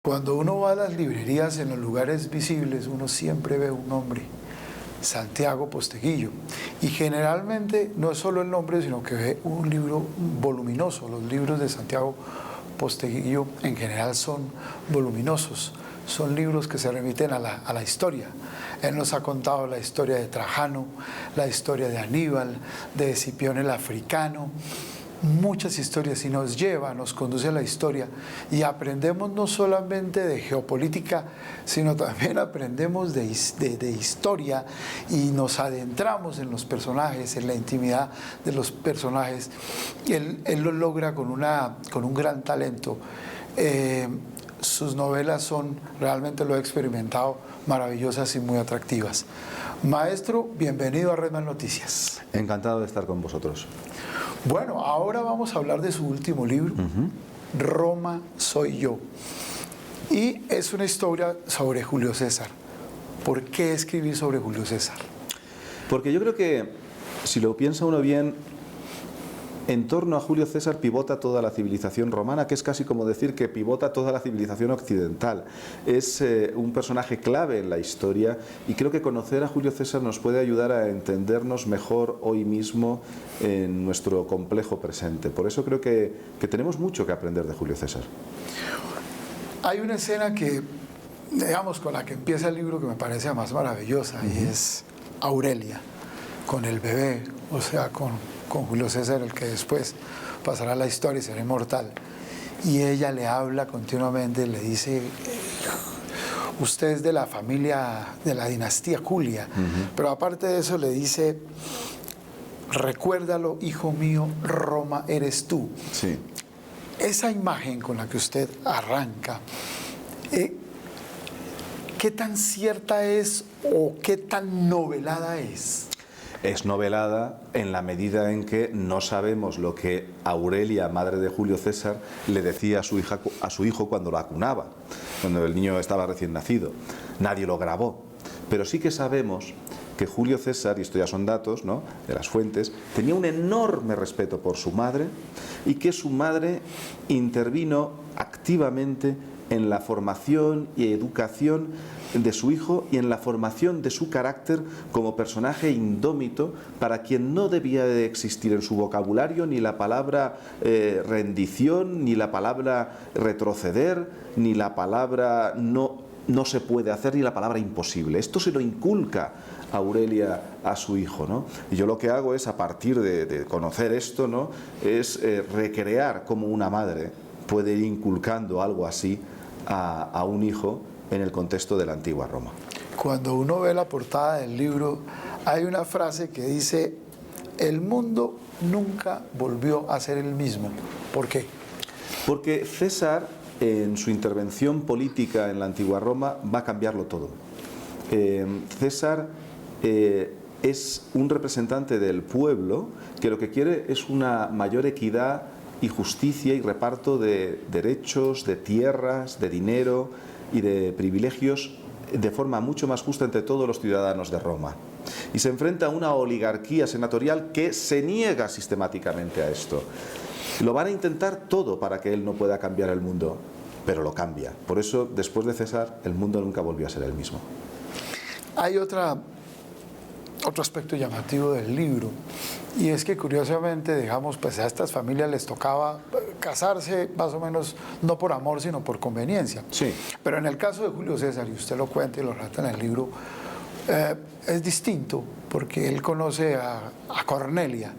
Cuando uno va a las librerías en los lugares visibles, uno siempre ve un nombre, Santiago Posteguillo. Y generalmente no es solo el nombre, sino que ve un libro voluminoso. Los libros de Santiago Posteguillo en general son voluminosos. Son libros que se remiten a la historia. Él nos ha contado la historia de Trajano, la historia de Aníbal, de Escipión el Africano, muchas historias, y nos lleva, nos conduce a la historia y aprendemos no solamente de geopolítica, sino también aprendemos de historia y nos adentramos en los personajes, en la intimidad de los personajes. Él lo logra con un gran talento. Sus novelas son, realmente lo he experimentado, maravillosas y muy atractivas. Maestro, bienvenido a Redman Noticias. Encantado de estar con vosotros. Bueno, ahora vamos a hablar de su último libro, Roma soy yo. Y es una historia sobre Julio César. ¿Por qué escribir sobre Julio César? Porque yo creo que, si lo piensa uno bien, en torno a Julio César pivota toda la civilización romana, que es casi como decir que pivota toda la civilización occidental. Es un personaje clave en la historia y creo que conocer a Julio César nos puede ayudar a entendernos mejor hoy mismo en nuestro complejo presente. Por eso creo que tenemos mucho que aprender de Julio César. Hay una escena que, digamos, con la que empieza el libro que me parece más maravillosa, y es Aurelia, con el bebé, o sea, con Julio César, el que después pasará a la historia y será inmortal. Y ella le habla continuamente, le dice, usted es de la familia, de la dinastía Julia, pero aparte de eso le dice, recuérdalo, hijo mío, Roma eres tú. Sí. Esa imagen con la que usted arranca, ¿qué tan cierta es o qué tan novelada es? Es novelada en la medida en que no sabemos lo que Aurelia, madre de Julio César, le decía a su hijo cuando lo acunaba, cuando el niño estaba recién nacido. Nadie lo grabó, pero sí que sabemos que Julio César, y esto ya son datos, ¿no?, de las fuentes, tenía un enorme respeto por su madre y que su madre intervino activamente en la formación y educación de su hijo y en la formación de su carácter como personaje indómito, para quien no debía de existir en su vocabulario ni la palabra rendición, ni la palabra retroceder, ni la palabra no se puede hacer, ni la palabra imposible. Esto se lo inculca Aurelia a su hijo, ¿no? Y yo lo que hago es, a partir de conocer esto, ¿no?, es recrear cómo una madre puede ir inculcando algo así a un hijo en el contexto de la antigua Roma. Cuando uno ve la portada del libro, hay una frase que dice, el mundo nunca volvió a ser el mismo. ¿Por qué? Porque César, en su intervención política en la antigua Roma, va a cambiarlo todo. César es un representante del pueblo que lo que quiere es una mayor equidad y justicia y reparto de derechos, de tierras, de dinero y de privilegios de forma mucho más justa entre todos los ciudadanos de Roma. Y se enfrenta a una oligarquía senatorial que se niega sistemáticamente a esto. Lo van a intentar todo para que él no pueda cambiar el mundo, pero lo cambia. Por eso, después de César, el mundo nunca volvió a ser el mismo. Hay otro aspecto llamativo del libro, y es que curiosamente, digamos, pues a estas familias les tocaba casarse más o menos no por amor, sino por conveniencia. Sí. Pero en el caso de Julio César, y usted lo cuenta y lo relata en el libro, es distinto, porque él conoce a Cornelia,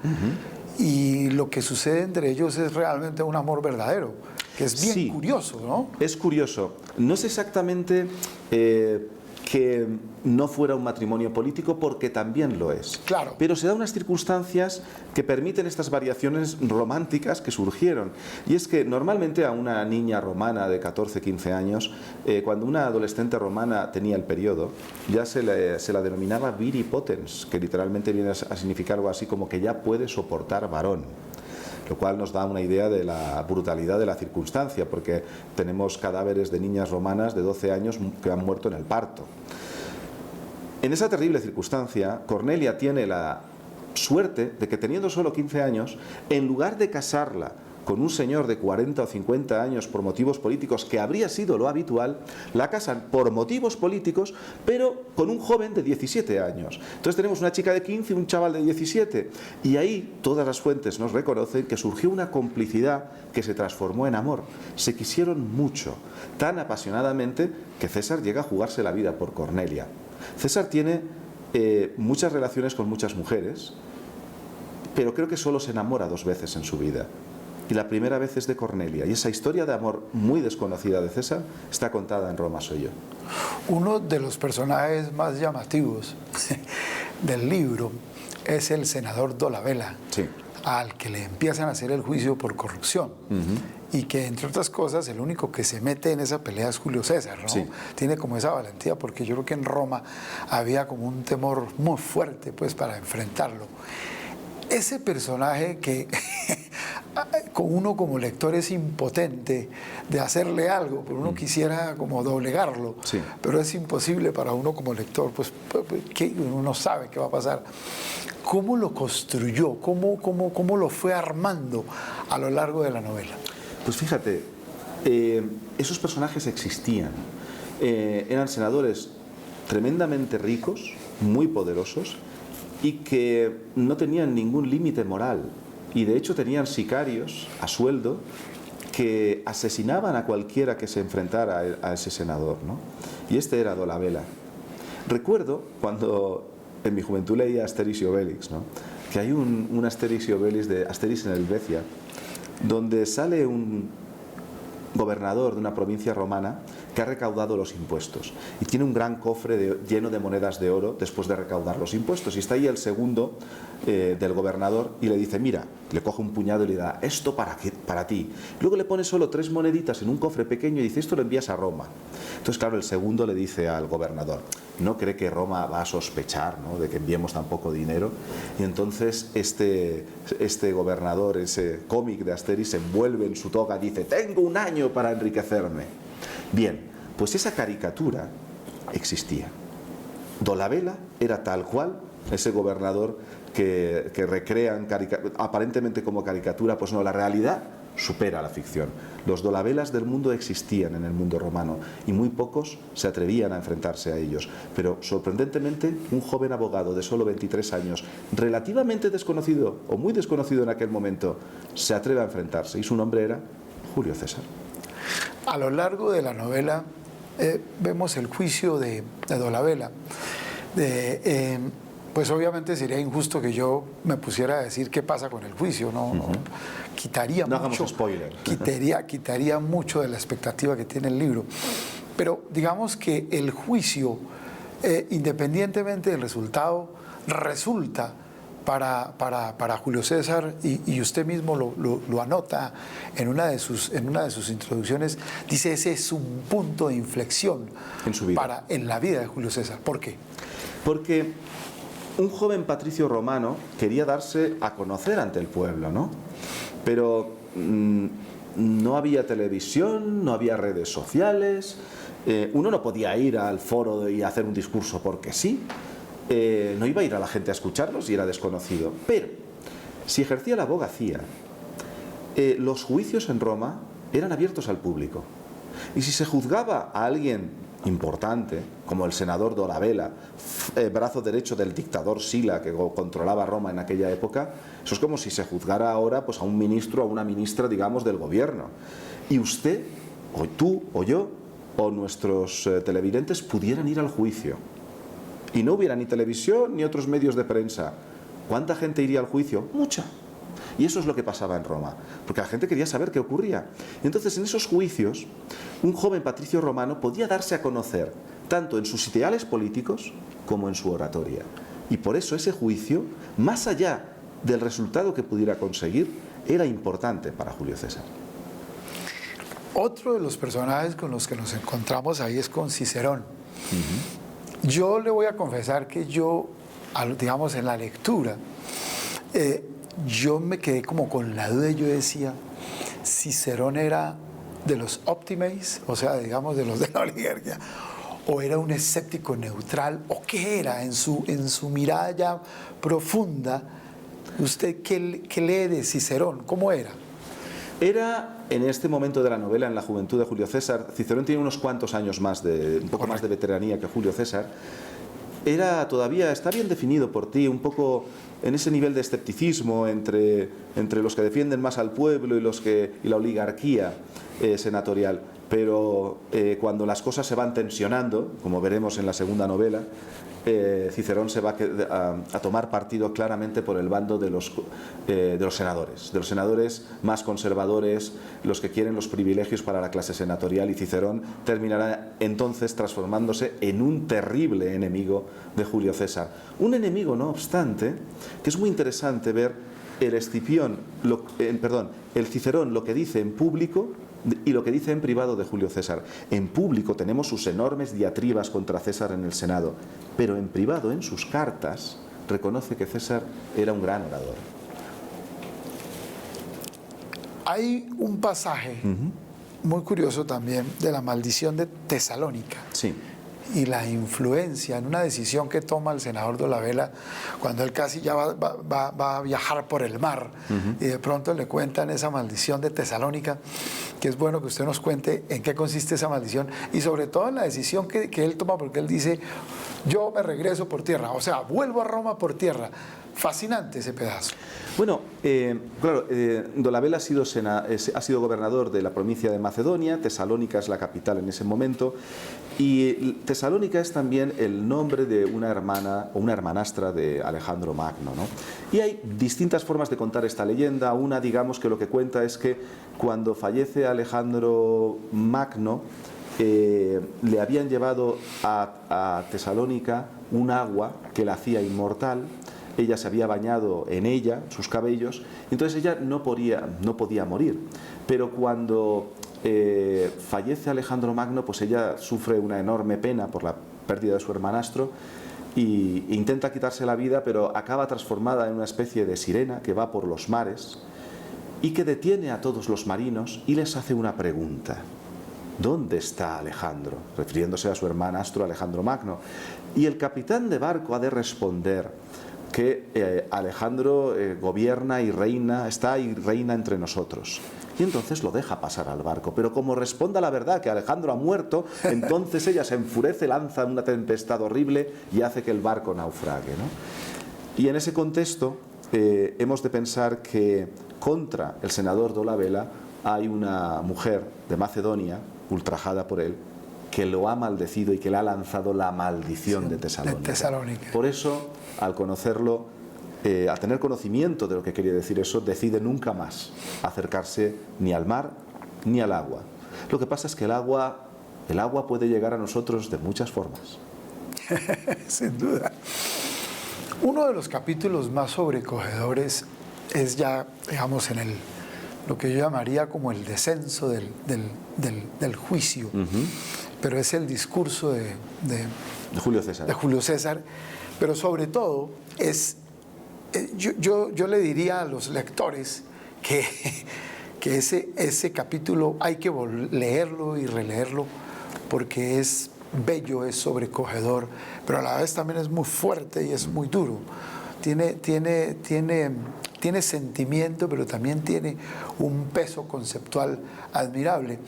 y lo que sucede entre ellos es realmente un amor verdadero, que es bien curioso, ¿no? Es curioso. No es exactamente que no fuera un matrimonio político, porque también lo es. Claro. Pero se dan unas circunstancias que permiten estas variaciones románticas que surgieron. Y es que normalmente a una niña romana de 14, 15 años, cuando una adolescente romana tenía el periodo, ya se la denominaba viri potens, que literalmente viene a significar algo así como que ya puede soportar varón. Lo cual nos da una idea de la brutalidad de la circunstancia, porque tenemos cadáveres de niñas romanas de 12 años que han muerto en el parto. En esa terrible circunstancia, Cornelia tiene la suerte de que, teniendo solo 15 años, en lugar de casarla con un señor de 40 o 50 años por motivos políticos, que habría sido lo habitual, la casan por motivos políticos, pero con un joven de 17 años. Entonces tenemos una chica de 15 y un chaval de 17. Y ahí todas las fuentes nos reconocen que surgió una complicidad que se transformó en amor. Se quisieron mucho, tan apasionadamente que César llega a jugarse la vida por Cornelia. César tiene muchas relaciones con muchas mujeres, pero creo que solo se enamora 2 veces en su vida. Y la primera vez es de Cornelia. Y esa historia de amor muy desconocida de César está contada en Roma soy yo. Uno de los personajes más llamativos del libro es el senador Dolabella, Sí. al que le empiezan a hacer el juicio por corrupción. Y que, entre otras cosas, el único que se mete en esa pelea es Julio César, ¿no? Sí. Tiene como esa valentía, porque yo creo que en Roma había como un temor muy fuerte, pues, para enfrentarlo. Ese personaje que con uno como lector es impotente de hacerle algo, pero uno quisiera como doblegarlo, Sí. pero es imposible para uno como lector, pues que uno no sabe qué va a pasar. ¿Cómo lo construyó? ¿Cómo lo fue armando a lo largo de la novela? Pues fíjate, esos personajes existían. Eran senadores tremendamente ricos, muy poderosos, y que no tenían ningún límite moral. Y de hecho tenían sicarios a sueldo que asesinaban a cualquiera que se enfrentara a ese senador, ¿no? Y este era Dolabella. Recuerdo cuando en mi juventud leía Asterix y Obelix, ¿no? Que hay un Asterix y Obelix de Asterix en Helvecia, donde sale un gobernador de una provincia romana que ha recaudado los impuestos y tiene un gran cofre lleno de monedas de oro después de recaudar los impuestos, y está ahí el segundo del gobernador y le dice, mira, le coge un puñado y le da, esto para ti. Luego le pone solo 3 moneditas en un cofre pequeño y dice, esto lo envías a Roma. Entonces claro, el segundo le dice al gobernador, no cree que Roma va a sospechar, ¿no?, de que enviemos tan poco dinero. Y entonces este gobernador, ese cómic de Asterix, se envuelve en su toga y dice, tengo un año para enriquecerme. Bien, pues esa caricatura existía. Dolabella era tal cual ese gobernador que recrean aparentemente como caricatura. Pues no, la realidad supera la ficción. Los Dolabellas del mundo existían en el mundo romano y muy pocos se atrevían a enfrentarse a ellos. Pero sorprendentemente, un joven abogado de solo 23 años, relativamente desconocido o muy desconocido en aquel momento, se atreve a enfrentarse, y su nombre era Julio César. A lo largo de la novela vemos el juicio de Dolabella. Pues obviamente sería injusto que yo me pusiera a decir qué pasa con el juicio, ¿no? Quitaría No mucho, hagamos spoiler. quitaría mucho de la expectativa que tiene el libro. Pero digamos que el juicio, independientemente del resultado, resulta para Julio César, y usted mismo lo anota en una de sus introducciones, dice, ese es un punto de inflexión en su vida, en la vida de Julio César. ¿Por qué? Porque un joven patricio romano quería darse a conocer ante el pueblo, ¿no? Pero no había televisión, no había redes sociales, uno no podía ir al foro y hacer un discurso porque sí. No iba a ir a la gente a escucharlos y era desconocido. Pero si ejercía la abogacía, los juicios en Roma eran abiertos al público. Y si se juzgaba a alguien importante, como el senador Dolabella, brazo derecho del dictador Sila, que controlaba Roma en aquella época, eso es como si se juzgara ahora pues a un ministro o a una ministra, digamos, del gobierno. Y usted, o tú, o yo, o nuestros televidentes pudieran ir al juicio. Y no hubiera ni televisión ni otros medios de prensa. ¿Cuánta gente iría al juicio? Mucha. Y eso es lo que pasaba en Roma, porque la gente quería saber qué ocurría. Y entonces, en esos juicios, un joven patricio romano podía darse a conocer tanto en sus ideales políticos como en su oratoria. Y por eso ese juicio, más allá del resultado que pudiera conseguir, era importante para Julio César. Otro de los personajes con los que nos encontramos ahí es con Cicerón. Yo le voy a confesar que yo, digamos, en la lectura, yo me quedé como con la duda. Yo decía, Cicerón era de los optimates, o sea, digamos, de los de la oligarquía, o era un escéptico neutral, o qué era en su mirada ya profunda. ¿Usted qué lee de Cicerón? ¿Cómo era? Era en este momento de la novela, en la juventud de Julio César, Cicerón tiene unos cuantos años más, un poco más de veteranía que Julio César. Era todavía, está bien definido por ti, un poco en ese nivel de escepticismo entre los que defienden más al pueblo y la oligarquía senatorial. Pero cuando las cosas se van tensionando, como veremos en la segunda novela, Cicerón se va a tomar partido claramente por el bando de los senadores más conservadores, los que quieren los privilegios para la clase senatorial, y Cicerón terminará entonces transformándose en un terrible enemigo de Julio César. Un enemigo, no obstante, que es muy interesante ver el Cicerón lo que dice en público y lo que dice en privado de Julio César. En público tenemos sus enormes diatribas contra César en el Senado, pero en privado, en sus cartas, reconoce que César era un gran orador. Hay un pasaje muy curioso también de la maldición de Tesalónica. Sí. Y la influencia en una decisión que toma el senador Dolabella cuando él casi ya va a viajar por el mar, y de pronto le cuentan esa maldición de Tesalónica, que es bueno que usted nos cuente en qué consiste esa maldición y sobre todo en la decisión que él toma, porque él dice: yo me regreso por tierra, o sea, vuelvo a Roma por tierra. Fascinante ese pedazo. Bueno, claro, Dolabella ha sido gobernador de la provincia de Macedonia. Tesalónica es la capital en ese momento, y Tesalónica es también el nombre de una hermana o una hermanastra de Alejandro Magno, ¿no? Y hay distintas formas de contar esta leyenda. Una, digamos, que lo que cuenta es que cuando fallece Alejandro Magno, le habían llevado a Tesalónica un agua que la hacía inmortal. Ella se había bañado en ella, sus cabellos, y entonces ella no podía morir. Pero cuando fallece Alejandro Magno, pues ella sufre una enorme pena por la pérdida de su hermanastro e intenta quitarse la vida, pero acaba transformada en una especie de sirena que va por los mares y que detiene a todos los marinos y les hace una pregunta: ¿dónde está Alejandro?, refiriéndose a su hermanastro Alejandro Magno. Y el capitán de barco ha de responder que Alejandro gobierna y reina, está y reina entre nosotros. Y entonces lo deja pasar al barco, pero como responda la verdad, que Alejandro ha muerto, entonces ella se enfurece, lanza una tempestad horrible y hace que el barco naufrague, ¿no? Y en ese contexto hemos de pensar que contra el senador Dolabella hay una mujer de Macedonia, ultrajada por él, que lo ha maldecido y que le ha lanzado la maldición de Tesalónica. Por eso, al conocerlo, al tener conocimiento de lo que quería decir eso, decide nunca más acercarse ni al mar ni al agua. Lo que pasa es que el agua puede llegar a nosotros de muchas formas. Sin duda. Uno de los capítulos más sobrecogedores es ya, digamos, lo que yo llamaría como el descenso del juicio. Pero es el discurso de Julio César. De Julio César, pero sobre todo es, yo le diría a los lectores que ese capítulo hay que leerlo y releerlo porque es bello, es sobrecogedor, pero a la vez también es muy fuerte y es muy duro. Tiene sentimiento, pero también tiene un peso conceptual admirable.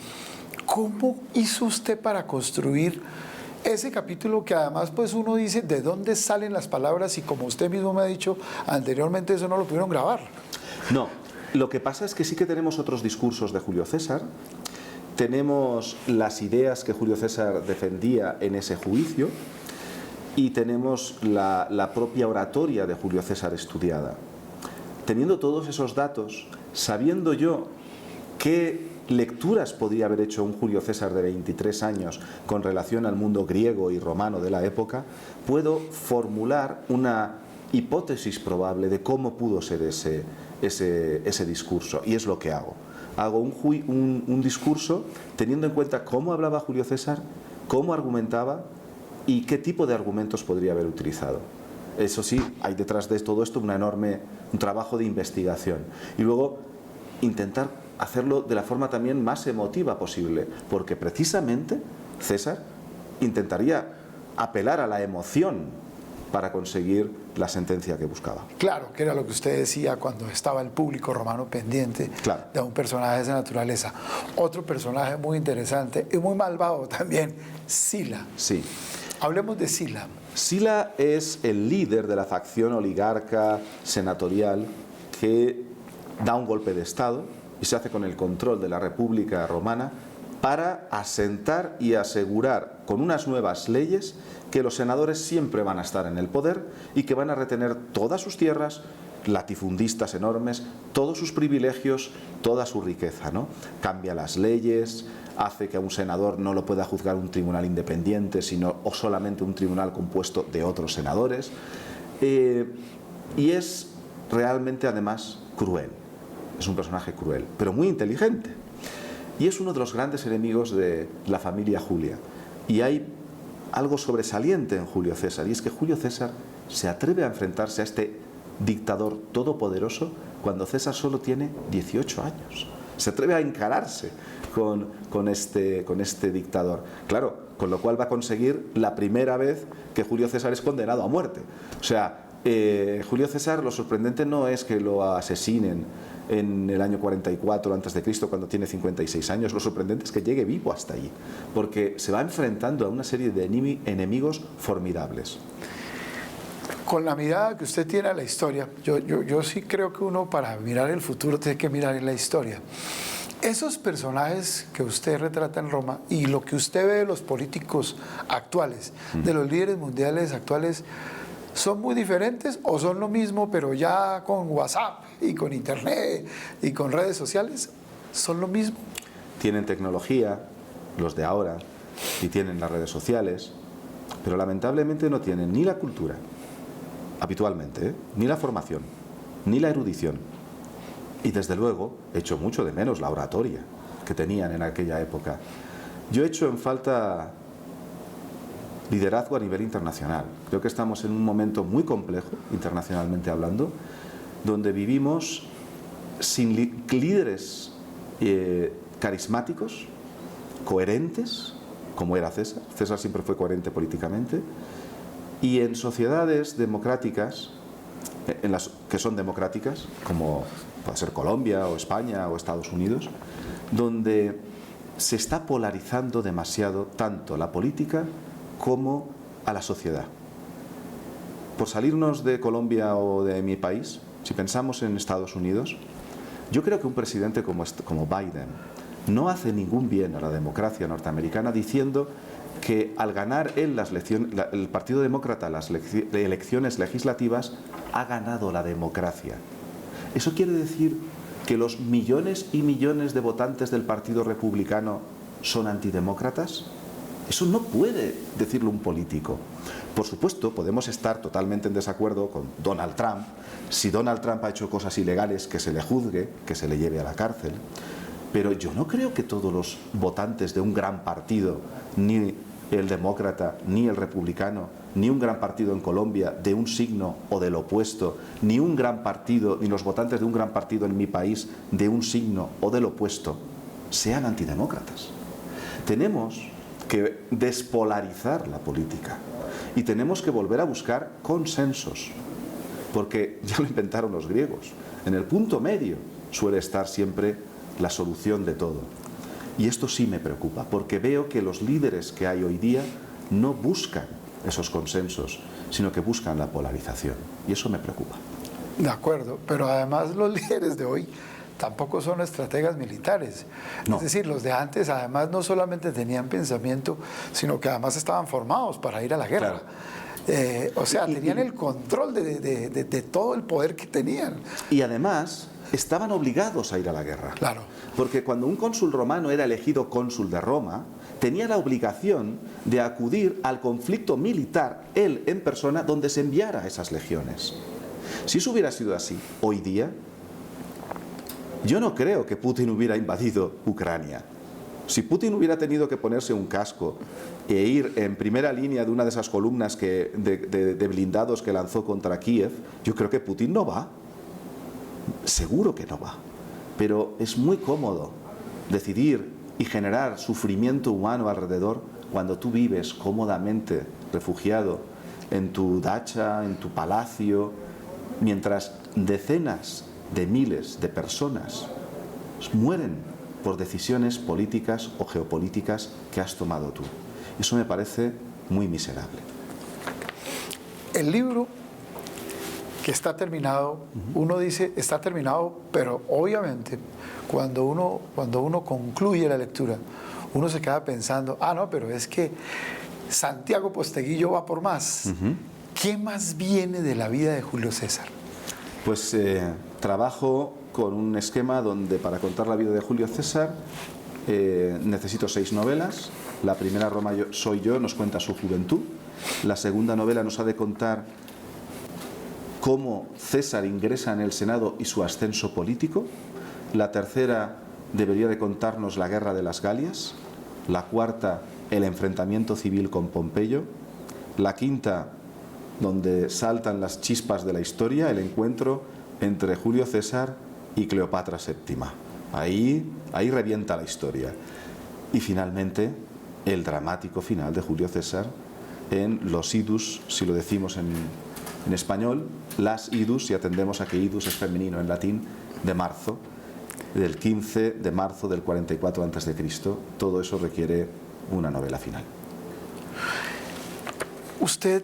¿Cómo hizo usted para construir ese capítulo que además pues uno dice de dónde salen las palabras y como usted mismo me ha dicho anteriormente eso no lo pudieron grabar? No, lo que pasa es que sí que tenemos otros discursos de Julio César, tenemos las ideas que Julio César defendía en ese juicio y tenemos la propia oratoria de Julio César estudiada. Teniendo todos esos datos, sabiendo yo qué lecturas podría haber hecho un Julio César de 23 años con relación al mundo griego y romano de la época, puedo formular una hipótesis probable de cómo pudo ser ese discurso, y es lo que hago. Hago un discurso teniendo en cuenta cómo hablaba Julio César, cómo argumentaba y qué tipo de argumentos podría haber utilizado. Eso sí, hay detrás de todo esto un trabajo de investigación y luego intentar hacerlo de la forma también más emotiva posible, porque precisamente César intentaría apelar a la emoción para conseguir la sentencia que buscaba. Claro, que era lo que usted decía cuando estaba el público romano pendiente Claro. de un personaje de esa naturaleza. Otro personaje muy interesante y muy malvado también, Sila. Sí. Hablemos de Sila. Sila es el líder de la facción oligarca senatorial que da un golpe de Estado y se hace con el control de la República Romana para asentar y asegurar con unas nuevas leyes que los senadores siempre van a estar en el poder y que van a retener todas sus tierras, latifundistas enormes, todos sus privilegios, toda su riqueza, ¿no? Cambia las leyes, hace que a un senador no lo pueda juzgar un tribunal independiente, sino o solamente un tribunal compuesto de otros senadores. Y es realmente, además, cruel. Es un personaje cruel, pero muy inteligente. Y es uno de los grandes enemigos de la familia Julia. Y hay algo sobresaliente en Julio César, y es que Julio César se atreve a enfrentarse a este dictador todopoderoso cuando César solo tiene 18 años. Se atreve a encararse con este dictador. Claro, con lo cual va a conseguir la primera vez que Julio César es condenado a muerte. O sea, Julio César, lo sorprendente no es que lo asesinen en el año 44 a.C., cuando tiene 56 años. Lo sorprendente es que llegue vivo hasta allí, porque se va enfrentando a una serie de enemigos formidables. Con la mirada que usted tiene a la historia, yo sí creo que uno, para mirar el futuro, tiene que mirar en la historia. Esos personajes que usted retrata en Roma y lo que usted ve de los políticos actuales, de los líderes mundiales actuales, ¿son muy diferentes o son lo mismo, pero ya con WhatsApp y con Internet y con redes sociales? ¿Son lo mismo? Tienen tecnología, los de ahora, y tienen las redes sociales, pero lamentablemente no tienen ni la cultura, habitualmente, ni la formación, ni la erudición. Y desde luego, echo mucho de menos la oratoria que tenían en aquella época. Yo echo en falta liderazgo a nivel internacional. Creo que estamos en un momento muy complejo, internacionalmente hablando, donde vivimos sin líderes carismáticos, coherentes, como era César. César siempre fue coherente políticamente. Y en sociedades democráticas, que son democráticas, como puede ser Colombia o España o Estados Unidos, donde se está polarizando demasiado tanto la política como a la sociedad. Por salirnos de Colombia o de mi país, si pensamos en Estados Unidos, yo creo que un presidente como Biden no hace ningún bien a la democracia norteamericana diciendo que al ganar él el Partido Demócrata las elecciones legislativas ha ganado la democracia. ¿Eso quiere decir que los millones y millones de votantes del Partido Republicano son antidemócratas? Eso no puede decirlo un político. Por supuesto, podemos estar totalmente en desacuerdo con Donald Trump. Si Donald Trump ha hecho cosas ilegales, que se le juzgue, que se le lleve a la cárcel. Pero yo no creo que todos los votantes de un gran partido, ni el demócrata, ni el republicano, ni un gran partido en Colombia de un signo o del opuesto, ni un gran partido, ni los votantes de un gran partido en mi país de un signo o del opuesto, sean antidemócratas. Tenemos que despolarizar la política y tenemos que volver a buscar consensos, porque ya lo inventaron los griegos. En el punto medio suele estar siempre la solución de todo. Y esto sí me preocupa, porque veo que los líderes que hay hoy día no buscan esos consensos, sino que buscan la polarización. Y eso me preocupa. De acuerdo, pero además los líderes de hoy tampoco son estrategas militares. No. Es decir, los de antes además no solamente tenían pensamiento, sino que además estaban formados para ir a la guerra. Claro. O sea, tenían el control de todo el poder que tenían. Y además estaban obligados a ir a la guerra. Claro. Porque cuando un cónsul romano era elegido cónsul de Roma, tenía la obligación de acudir al conflicto militar, él en persona, donde se enviara esas legiones. Si eso hubiera sido así, hoy día, yo no creo que Putin hubiera invadido Ucrania. Si Putin hubiera tenido que ponerse un casco e ir en primera línea de una de esas columnas de blindados que lanzó contra Kiev, yo creo que Putin no va. Seguro que no va. Pero es muy cómodo decidir y generar sufrimiento humano alrededor cuando tú vives cómodamente refugiado en tu dacha, en tu palacio, mientras decenas de miles de personas mueren por decisiones políticas o geopolíticas que has tomado tú. Eso me parece muy miserable. El libro que está terminado, uno dice está terminado, pero obviamente cuando uno concluye la lectura, uno se queda pensando, no, pero es que Santiago Posteguillo va por más. ¿Qué más viene de la vida de Julio César? Pues trabajo con un esquema donde para contar la vida de Julio César necesito 6 novelas. La primera, Roma soy yo, nos cuenta su juventud. La segunda novela nos ha de contar cómo César ingresa en el Senado y su ascenso político. La tercera debería de contarnos la guerra de las Galias. La cuarta, el enfrentamiento civil con Pompeyo. La quinta, donde saltan las chispas de la historia, el encuentro entre Julio César y Cleopatra VII. Ahí revienta la historia. Y finalmente, el dramático final de Julio César en los idus, si lo decimos en español, las idus, si atendemos a que idus es femenino en latín, de marzo, del 15 de marzo del 44 a.C. Todo eso requiere una novela final. ¿Usted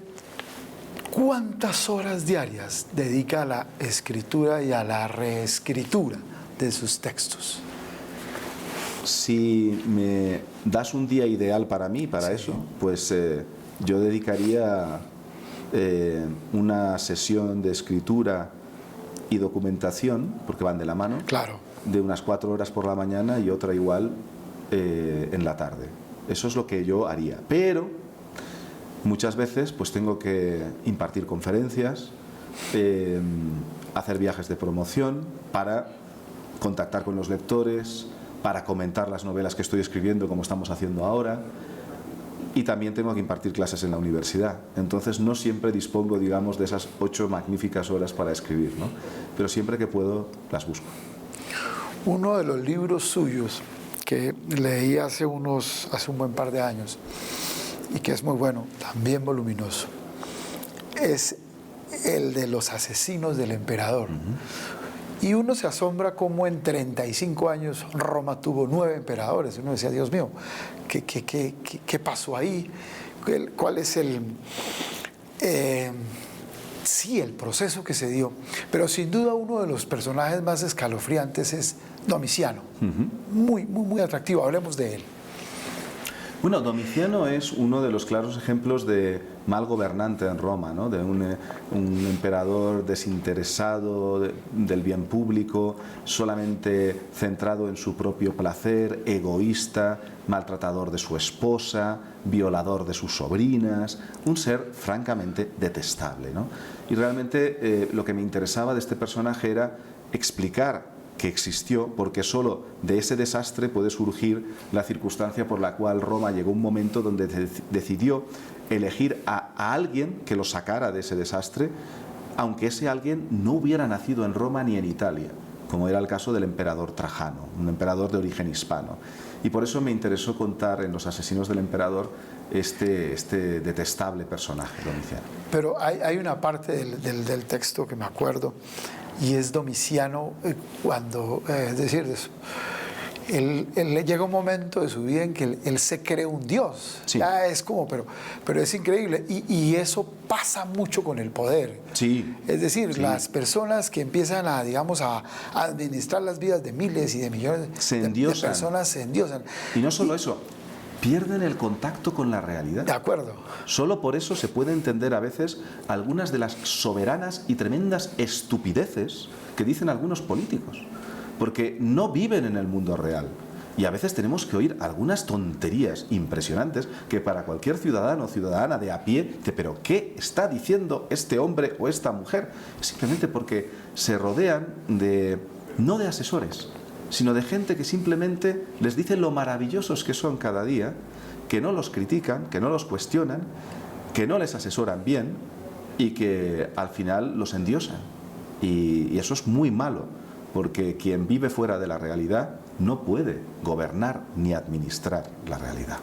cuántas horas diarias dedica a la escritura y a la reescritura de sus textos? Si me das un día ideal para mí, para eso, pues yo dedicaría una sesión de escritura y documentación, porque van de la mano, claro, de unas 4 horas por la mañana y otra igual en la tarde. Eso es lo que yo haría. Pero muchas veces pues tengo que impartir conferencias, hacer viajes de promoción para contactar con los lectores, para comentar las novelas que estoy escribiendo como estamos haciendo ahora, y también tengo que impartir clases en la universidad. Entonces no siempre dispongo, digamos, de esas 8 magníficas horas para escribir, ¿no? Pero siempre que puedo las busco. Uno de los libros suyos que leí hace un buen par de años y que es muy bueno, también voluminoso, es el de los asesinos del emperador. Y uno se asombra cómo en 35 años Roma tuvo 9 emperadores. Uno decía, Dios mío, ¿qué pasó ahí? ¿Cuál es el proceso que se dio? Pero sin duda uno de los personajes más escalofriantes es Domiciano. Muy atractivo, hablemos de él. Bueno, Domiciano es uno de los claros ejemplos de mal gobernante en Roma, ¿no? De un emperador desinteresado del bien público, solamente centrado en su propio placer, egoísta, maltratador de su esposa, violador de sus sobrinas, un ser francamente detestable, ¿no? Y realmente lo que me interesaba de este personaje era explicar que existió, porque solo de ese desastre puede surgir la circunstancia por la cual Roma llegó a un momento donde decidió elegir a alguien que lo sacara de ese desastre, aunque ese alguien no hubiera nacido en Roma ni en Italia, como era el caso del emperador Trajano, un emperador de origen hispano. Y por eso me interesó contar en Los asesinos del emperador este detestable personaje, Domiciano. Pero hay una parte del texto que me acuerdo, y es Domiciano cuando, es decir, él llega un momento de su vida en que él se cree un dios. Sí. Ya es como, pero es increíble. Y eso pasa mucho con el poder. Sí. Es decir, Sí. las personas que empiezan a administrar las vidas de miles y de millones de personas se endiosan. Y no solo eso, pierden el contacto con la realidad. De acuerdo. Solo por eso se puede entender a veces algunas de las soberanas y tremendas estupideces que dicen algunos políticos, porque no viven en el mundo real. Y a veces tenemos que oír algunas tonterías impresionantes que para cualquier ciudadano o ciudadana de a pie, dice, pero ¿qué está diciendo este hombre o esta mujer? Simplemente porque se rodean no de asesores, sino de gente que simplemente les dice lo maravillosos que son cada día, que no los critican, que no los cuestionan, que no les asesoran bien y que al final los endiosan. Y eso es muy malo, porque quien vive fuera de la realidad no puede gobernar ni administrar la realidad.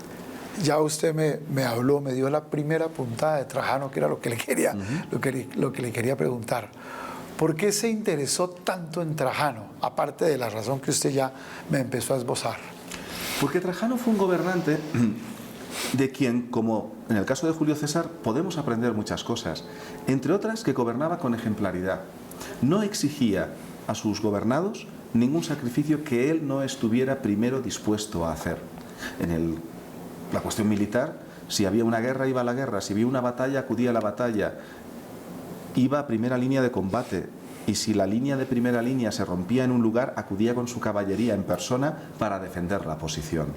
Ya usted me habló, me dio la primera puntada de Trajano, que era lo que le quería, lo que le quería preguntar. ¿Por qué se interesó tanto en Trajano, aparte de la razón que usted ya me empezó a esbozar? Porque Trajano fue un gobernante de quien, como en el caso de Julio César, podemos aprender muchas cosas. Entre otras, que gobernaba con ejemplaridad. No exigía a sus gobernados ningún sacrificio que él no estuviera primero dispuesto a hacer. En la cuestión militar, si había una guerra, iba a la guerra. Si había una batalla, acudía a la batalla. Iba a primera línea de combate. Y si la línea de primera línea se rompía en un lugar, acudía con su caballería en persona para defender la posición.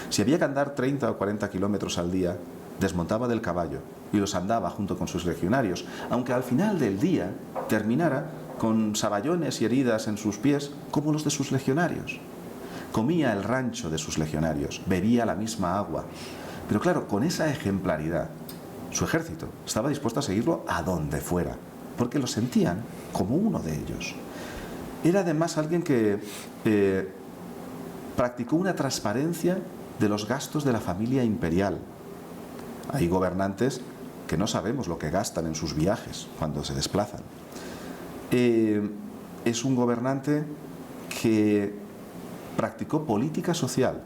Si había que andar 30 o 40 kilómetros al día, desmontaba del caballo y los andaba junto con sus legionarios, aunque al final del día terminara con saballones y heridas en sus pies como los de sus legionarios. Comía el rancho de sus legionarios, bebía la misma agua. Pero claro, con esa ejemplaridad, su ejército estaba dispuesto a seguirlo a donde fuera, porque lo sentían como uno de ellos. Era además alguien que practicó una transparencia de los gastos de la familia imperial. Hay gobernantes que no sabemos lo que gastan en sus viajes cuando se desplazan. Es un gobernante que practicó política social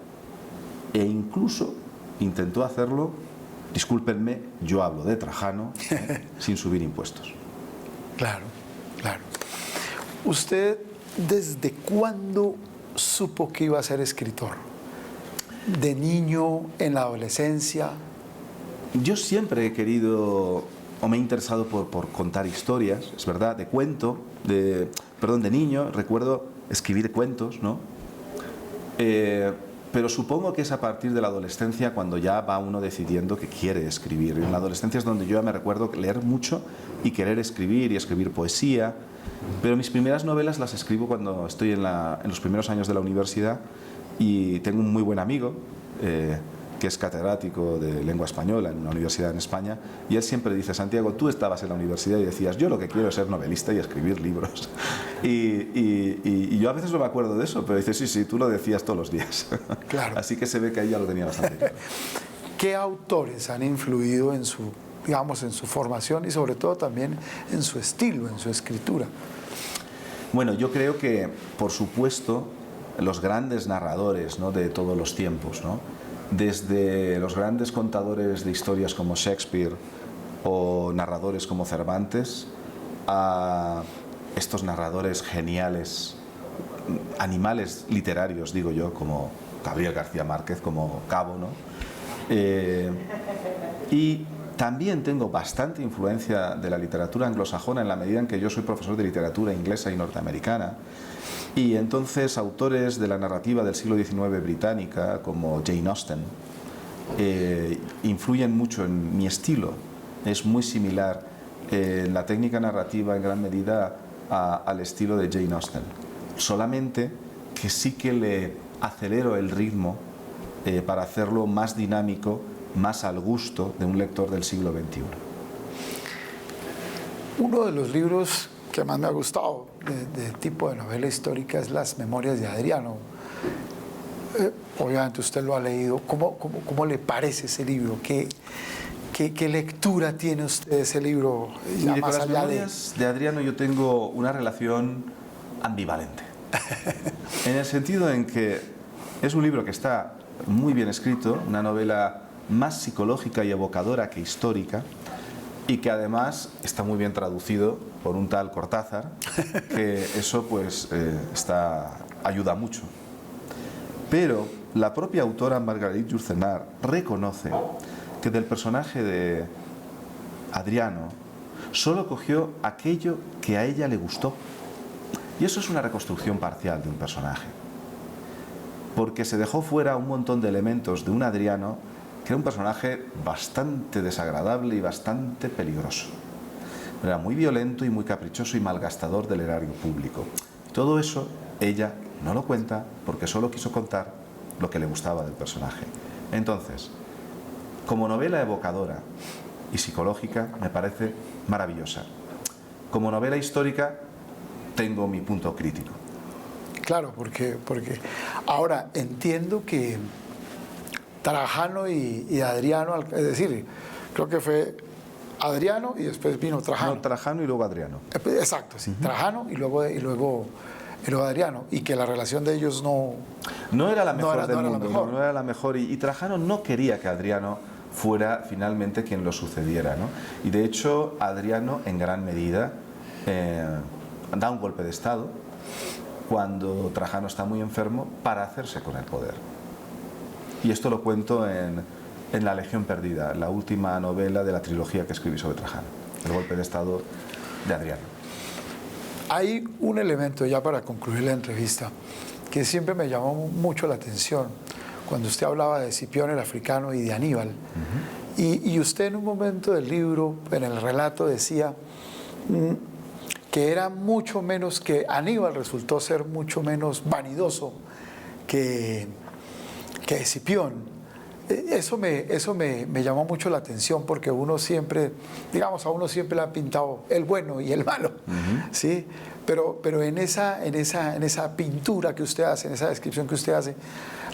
e incluso intentó hacerlo, discúlpenme, yo hablo de Trajano, sin subir impuestos. Claro, claro. ¿Usted desde cuándo supo que iba a ser escritor? ¿De niño, en la adolescencia? Yo siempre he querido, o me he interesado por contar historias, es verdad, de niño, recuerdo escribir cuentos, ¿no? Pero supongo que es a partir de la adolescencia cuando ya va uno decidiendo que quiere escribir. En la adolescencia es donde yo ya me recuerdo leer mucho y querer escribir y escribir poesía. Pero mis primeras novelas las escribo cuando estoy en los primeros años de la universidad y tengo un muy buen amigo que es catedrático de lengua española en una universidad en España, y él siempre dice: Santiago, tú estabas en la universidad y decías, yo lo que quiero es ser novelista y escribir libros. Y yo a veces no me acuerdo de eso, pero dice, sí, tú lo decías todos los días. Claro. Así que se ve que ahí ya lo tenía bastante claro. ¿Qué autores han influido en su, digamos, en su formación y sobre todo también en su estilo, en su escritura? Bueno, yo creo que, por supuesto, los grandes narradores, ¿no?, de todos los tiempos, ¿no?, desde los grandes contadores de historias como Shakespeare o narradores como Cervantes, a estos narradores geniales, animales literarios, digo yo, como Gabriel García Márquez, como Cabo, ¿no? Y también tengo bastante influencia de la literatura anglosajona en la medida en que yo soy profesor de literatura inglesa y norteamericana. Y entonces autores de la narrativa del siglo XIX británica, como Jane Austen, influyen mucho en mi estilo. Es muy similar en la técnica narrativa en gran medida al estilo de Jane Austen. Solamente que sí que le acelero el ritmo para hacerlo más dinámico, más al gusto de un lector del siglo XXI. Uno de los libros que más me ha gustado de tipo de novela histórica es Las Memorias de Adriano. Obviamente usted lo ha leído. ¿Cómo le parece ese libro? ¿Qué lectura tiene usted de ese libro? Mire, con Las Memorias de Adriano yo tengo una relación ambivalente. En el sentido en que es un libro que está muy bien escrito, una novela más psicológica y evocadora que histórica, y que además está muy bien traducido por un tal Cortázar, que eso pues ayuda mucho. Pero la propia autora Marguerite Yourcenar reconoce que del personaje de Adriano solo cogió aquello que a ella le gustó. Y eso es una reconstrucción parcial de un personaje, porque se dejó fuera un montón de elementos de un Adriano que era un personaje bastante desagradable y bastante peligroso. Era muy violento y muy caprichoso y malgastador del erario público. Todo eso ella no lo cuenta porque solo quiso contar lo que le gustaba del personaje. Entonces, como novela evocadora y psicológica me parece maravillosa. Como novela histórica tengo mi punto crítico. Claro, porque ahora entiendo que Trajano y Adriano, es decir, creo que fue Adriano y después vino Trajano. No, Trajano y luego Adriano. Exacto, sí, Trajano y luego Adriano, y que la relación de ellos no era la mejor del no era la mundo, mejor. no era la mejor, y Trajano no quería que Adriano fuera finalmente quien lo sucediera, ¿no? Y de hecho Adriano en gran medida da un golpe de estado cuando Trajano está muy enfermo para hacerse con el poder. Y esto lo cuento en La Legión Perdida, la última novela de la trilogía que escribí sobre Trajano, el golpe de estado de Adriano. Hay un elemento, ya para concluir la entrevista, que siempre me llamó mucho la atención cuando usted hablaba de Escipión el africano y de Aníbal. Y usted en un momento del libro, en el relato, decía que era mucho menos, que Aníbal resultó ser mucho menos vanidoso que Escipión. Eso me llamó mucho la atención, porque uno siempre, digamos, a uno siempre le ha pintado el bueno y el malo, ¿sí? Pero en esa pintura que usted hace, en esa descripción que usted hace,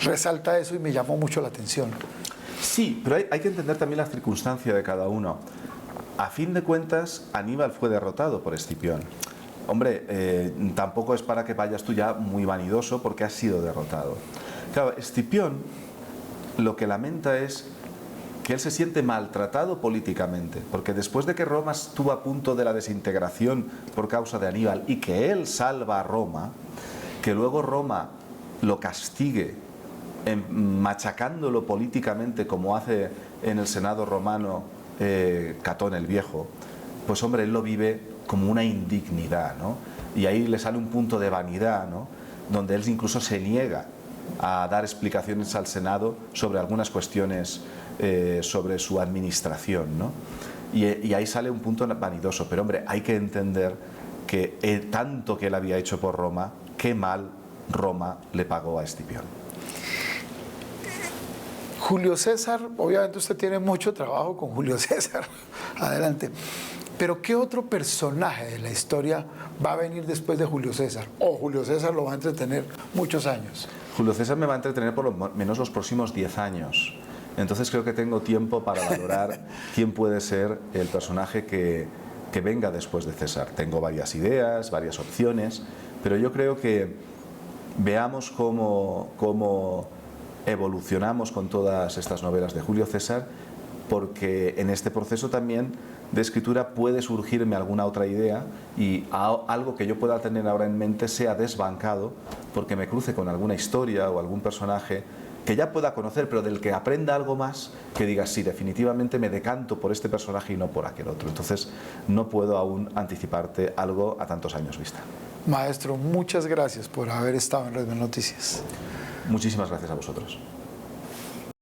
resalta eso y me llamó mucho la atención. Sí, pero hay que entender también la circunstancia de cada uno. A fin de cuentas, Aníbal fue derrotado por Escipión. Hombre, tampoco es para que vayas tú ya muy vanidoso porque has sido derrotado. Claro, Escipión lo que lamenta es que él se siente maltratado políticamente, porque después de que Roma estuvo a punto de la desintegración por causa de Aníbal y que él salva a Roma, que luego Roma lo castigue machacándolo políticamente como hace en el Senado romano Catón el Viejo, pues hombre, él lo vive como una indignidad, ¿no? Y ahí le sale un punto de vanidad, ¿no? Donde él incluso se niega a dar explicaciones al Senado sobre algunas cuestiones sobre su administración, ¿no? Y ahí sale un punto vanidoso, pero hombre, hay que entender que tanto que él había hecho por Roma, qué mal Roma le pagó a Escipión. Julio César, obviamente usted tiene mucho trabajo con Julio César, adelante, pero ¿qué otro personaje de la historia va a venir después de Julio César? ¿O Julio César lo va a entretener muchos años? Julio César me va a entretener por lo menos los próximos 10 años. Entonces creo que tengo tiempo para valorar quién puede ser el personaje que venga después de César. Tengo varias ideas, varias opciones, pero yo creo que veamos cómo evolucionamos con todas estas novelas de Julio César, porque en este proceso también de escritura puede surgirme alguna otra idea y algo que yo pueda tener ahora en mente sea desbancado porque me cruce con alguna historia o algún personaje que ya pueda conocer, pero del que aprenda algo más, que diga, sí, definitivamente me decanto por este personaje y no por aquel otro. Entonces no puedo aún anticiparte algo a tantos años vista. Maestro, muchas gracias por haber estado en Red de Noticias. Muchísimas gracias a vosotros.